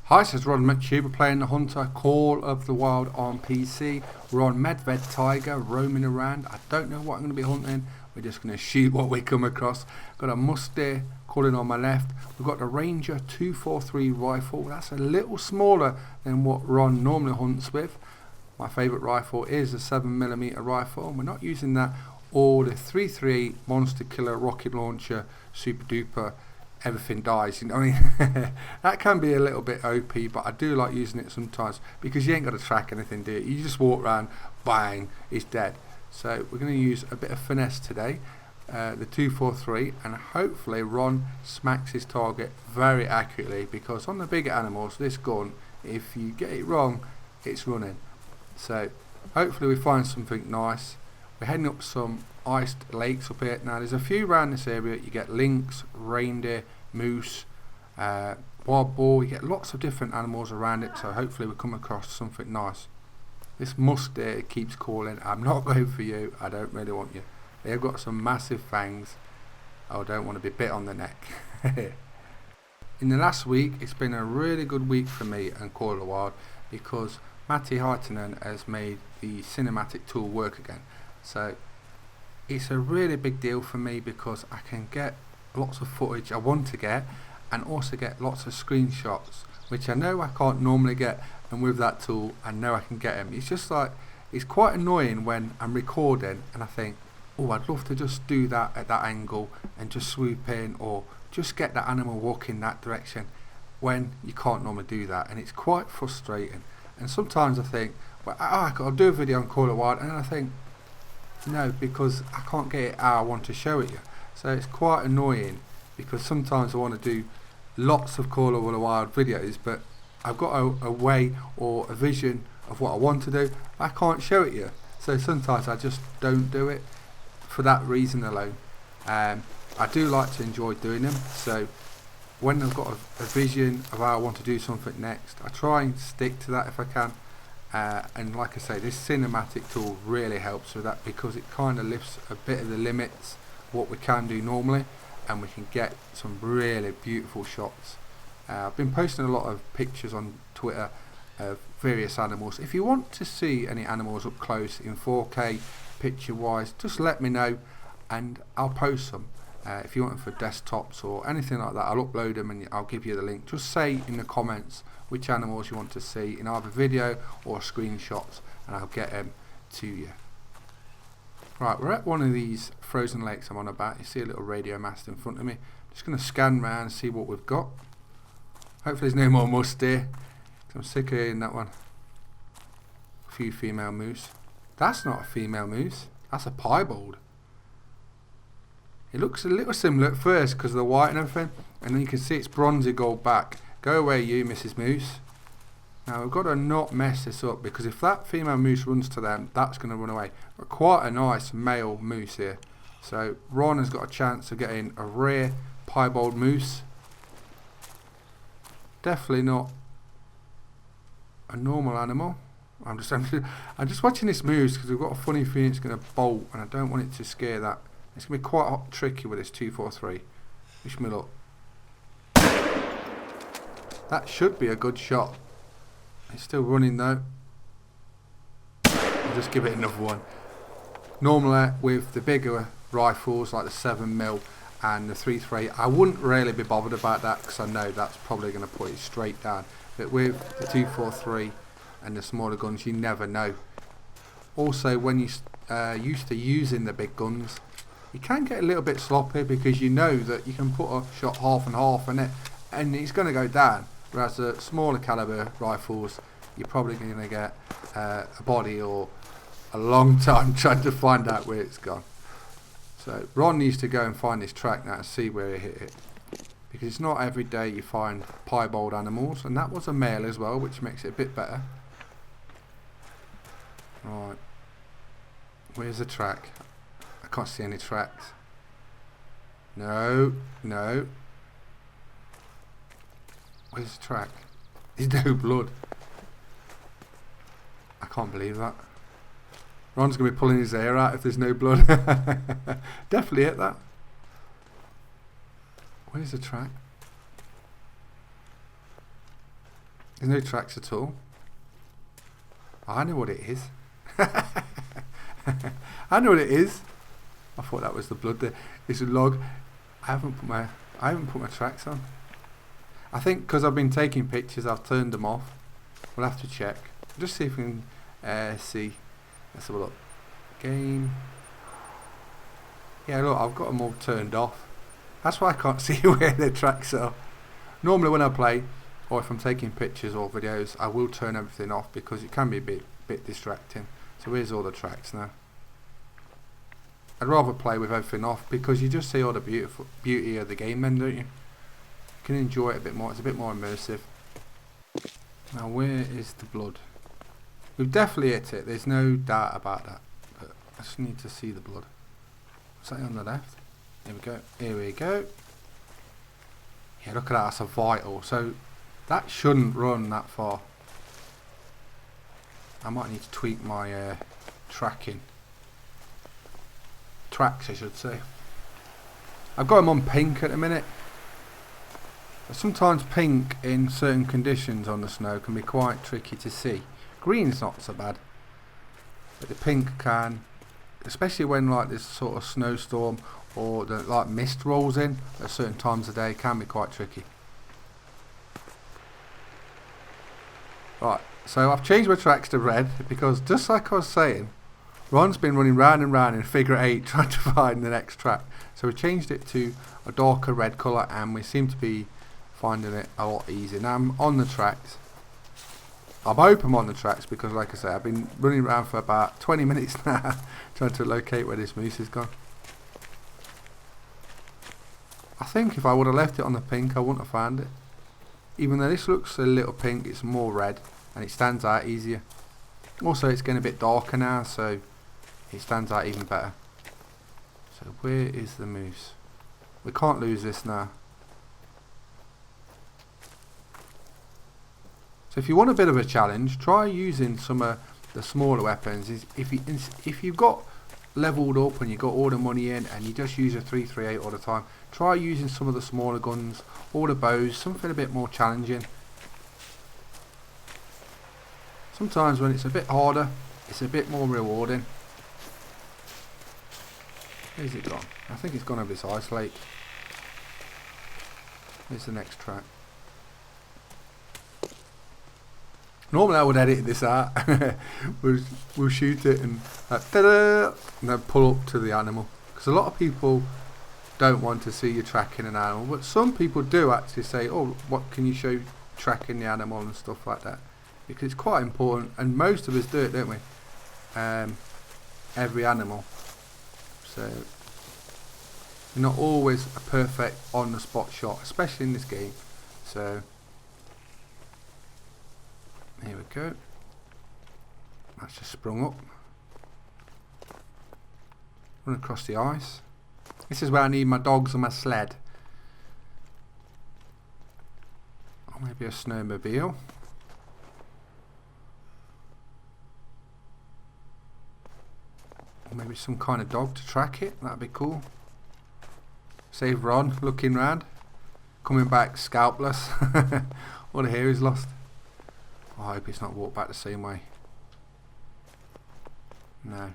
Hi, this is ronMctube. We're playing the Hunter Call of the Wild on PC. We're on Medved Tiaga, roaming around. I don't know what I'm going to be hunting. We're just going to shoot what we come across. Got a Mustang calling on my left. We've got the Ranger 243 rifle. That's a little smaller than what Ron normally hunts with. My favourite rifle is a 7mm rifle. And we're not using that or the 338 Monster Killer rocket launcher, super duper. Everything dies, you know. I mean, that can be a little bit OP, but I do like using it sometimes because you ain't got to track anything, do you? You just walk around, bang, it's dead. So we're going to use a bit of finesse today, the 243, and hopefully Ron smacks his target very accurately, because on the bigger animals, this gun, if you get it wrong, it's running. So hopefully we find something nice. We're heading up some iced lakes up here. Now there's a few around this area. You get lynx, reindeer, moose, wild boar. You get lots of different animals around it, so hopefully we come across something nice. This Mustang keeps calling, I'm not going for you, I don't really want you. They've got some massive fangs. I don't want to be bit on the neck. In the last week, it's been a really good week for me and Call of the Wild, because Matti Haitinen has made the cinematic tool work again. So it's a really big deal for me because I can get lots of footage I want to get, and also get lots of screenshots which I know I can't normally get, and with that tool I know I can get them. It's just like, it's quite annoying when I'm recording and I think, oh, I'd love to just do that at that angle and just swoop in, or just get that animal walking that direction, when you can't normally do that, and it's quite frustrating. And sometimes I think, well, I'll do a video on Call of the Wild, and then I think, no, because I can't get it how I want to show it you. So it's quite annoying, because sometimes I want to do lots of Call of the Wild videos, but I've got a way or a vision of what I want to do. I can't show it you. So sometimes I just don't do it for that reason alone. I do like to enjoy doing them, so when I've got a vision of how I want to do something next, I try and stick to that if I can. And like I say, this cinematic tool really helps with that, because it kind of lifts a bit of the limits what we can do normally, and we can get some really beautiful shots. I've been posting a lot of pictures on Twitter of various animals. If you want to see any animals up close in 4K picture wise, just let me know and I'll post some. If you want them for desktops or anything like that, I'll upload them and I'll give you the link. Just say in the comments which animals you want to see in either video or screenshots, and I'll get them to you. Right, we're at one of these frozen lakes I'm on about. You see a little radio mast in front of me. I'm just going to scan around and see what we've got. Hopefully there's no more Mustang. I'm sick of hearing that one. A few female moose. That's not a female moose. That's a piebald. It looks a little similar at first because of the white and everything, and then you can see it's bronzy gold back. Go away you, Mrs. Moose. Now we've got to not mess this up, because if that female moose runs to them, that's going to run away. But quite a nice male moose here. So Ron has got a chance of getting a rare piebald moose. Definitely not a normal animal. I'm just watching this moose because we've got a funny feeling it's going to bolt, and I don't want it to scare that. It's going to be quite tricky with this 243. Wish me luck. That should be a good shot. It's still running though. I'll just give it another one. Normally with the bigger rifles like the 7mm and the 338, I wouldn't really be bothered about that, because I know that's probably going to put it straight down. But with the 243 and the smaller guns, you never know. Also, when you used to using the big guns, you can get a little bit sloppy, because you know that you can put a shot half and half in it and it's going to go down. Whereas the smaller caliber rifles, you're probably going to get a body or a long time trying to find out where it's gone. So Ron needs to go and find this track now and see where he hit it, because it's not every day you find piebald animals, and that was a male as well, which makes it a bit better. Right, where's the track? I can't see any tracks. No. Where's the track? There's no blood. I can't believe that. Ron's going to be pulling his hair out if there's no blood. Definitely hit that. Where's the track? There's no tracks at all. I know what it is. I know what it is. I thought that was the blood there. It's a log. I haven't put my tracks on. I think because I've been taking pictures, I've turned them off. We'll have to check. Just see if we can see. Let's have a look. Game. Yeah, look, I've got them all turned off. That's why I can't see where the tracks are. Normally when I play, or if I'm taking pictures or videos, I will turn everything off because it can be a bit distracting. So here's all the tracks now. I'd rather play with everything off because you just see all the beauty of the game then, don't you? You can enjoy it a bit more. It's a bit more immersive. Now where is the blood? We've definitely hit it. There's no doubt about that. But I just need to see the blood. What's that on the left? Here we go. Here we go. Yeah, look at that. That's a vital. So that shouldn't run that far. I might need to tweak my tracks, I should say. I've got them on pink at the minute. Sometimes pink in certain conditions on the snow can be quite tricky to see. Green's not so bad, but the pink can, especially when like this sort of snowstorm or the like mist rolls in at certain times of day, can be quite tricky. Right, so I've changed my tracks to red because just like I was saying, Ron's been running round and round in figure 8 trying to find the next track. So we changed it to a darker red colour and we seem to be finding it a lot easier. Now I'm on the tracks. I hope I'm on the tracks because like I say, I've been running around for about 20 minutes now trying to locate where this moose has gone. I think if I would have left it on the pink I wouldn't have found it. Even though this looks a little pink, it's more red and it stands out easier. Also it's getting a bit darker now, so it stands out even better. So where is the moose? We can't lose this now. So if you want a bit of a challenge, try using some of the smaller weapons. If you've got leveled up and you've got all the money in and you just use a 338 all the time, try using some of the smaller guns or the bows, something a bit more challenging. Sometimes when it's a bit harder, it's a bit more rewarding. Where's it gone? I think it's gone over this ice lake. Where's the next track? Normally I would edit this out. we'll shoot it and ta-da, and then pull up to the animal. Because a lot of people don't want to see you tracking an animal, but some people do actually say, oh, what can you show tracking the animal and stuff like that. Because it's quite important, and most of us do it, don't we? Every animal. So you're not always a perfect on the spot shot, especially in this game. So here we go. That's just sprung up. Run across the ice. This is where I need my dogs and my sled. Or maybe a snowmobile. Or maybe some kind of dog to track it. That'd be cool. Save Ron looking round. Coming back scalpless. All the hair is lost. I hope it's not walked back the same way. No.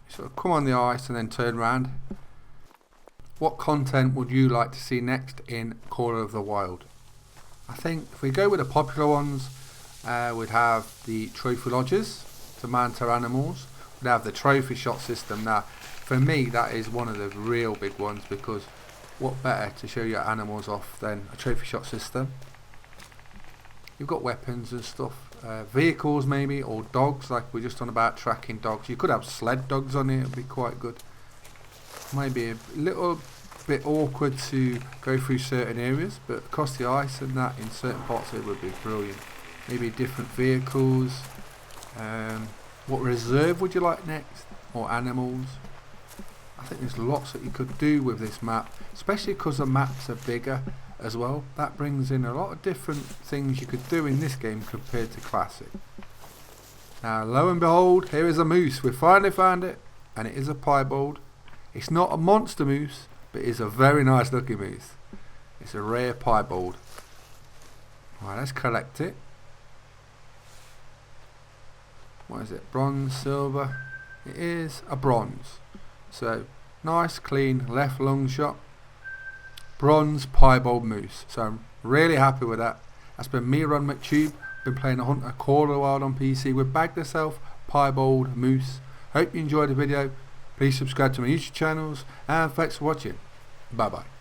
Sort of come on the ice and then turn round. What content would you like to see next in Call of the Wild? I think if we go with the popular ones, we'd have the trophy lodges to mount our animals. We'd have the trophy shot system. Now, for me, that is one of the real big ones because what better to show your animals off than a trophy shot system? You've got weapons and stuff, vehicles maybe, or dogs, like we're just on about tracking dogs. You could have sled dogs on here, it would be quite good. Maybe a little bit awkward to go through certain areas, but across the ice and that in certain parts of it would be brilliant. Maybe different vehicles. What reserve would you like next? Or animals? I think there's lots that you could do with this map, especially because the maps are bigger as well. That brings in a lot of different things you could do in this game compared to Classic. Now lo and behold, here is a moose. We finally found it, and it is a piebald. It's not a monster moose, but it's a very nice looking moose. It's a rare piebald. Right, let's collect it. what is it, bronze, silver? It is a bronze. So nice clean left lung shot, bronze piebald moose. So I'm really happy with that. That's been me, ronMctube. Been playing a hunter Call of the Wild on PC with bagged herself piebald moose. Hope you enjoyed the video. Please subscribe to my YouTube channels, and thanks for watching. Bye bye.